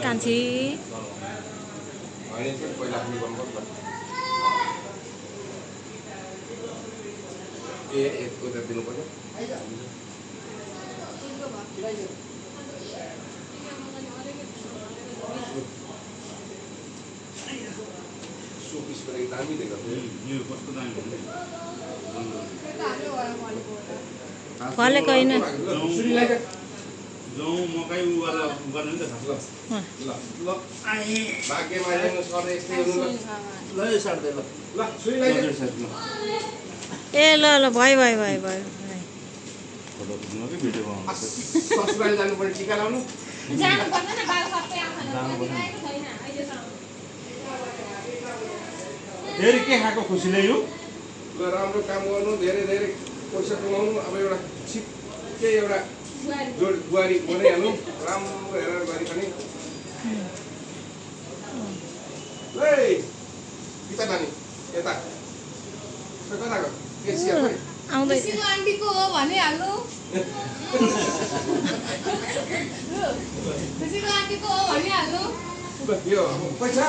कान्छी फलेको होइन जौँ मकै उ गरेर गर्ने नि त ल ल भाग्यमा ल्याउनु सधैँ यस्तै हुनु ल यो साट्दै ल ल सुई लगाइदे ए ल ल भयो फोटो खिच्नु कि भिडियो बनाउनु ससुराली जानु पर्ने टिका लाउनु जानु पर्दैन बाल सबै आउँछ छैन अहिलेसम्म फेरि के खाएको खुसीले यो ल राम्रो काम गर्नु धेरै धेरै पैसा कमाउनु अब एउटा छिट्टै एउटा जोड बुहारी बनाइहाल्नु राम्रो हेरेर गरी पनि पिता नानी यता कता गयो एसिया आउँदै खुसीको आन्टीको हो भनिहाल्नु खुसीको आन्टीको हो भनिहाल्नु यो पैसा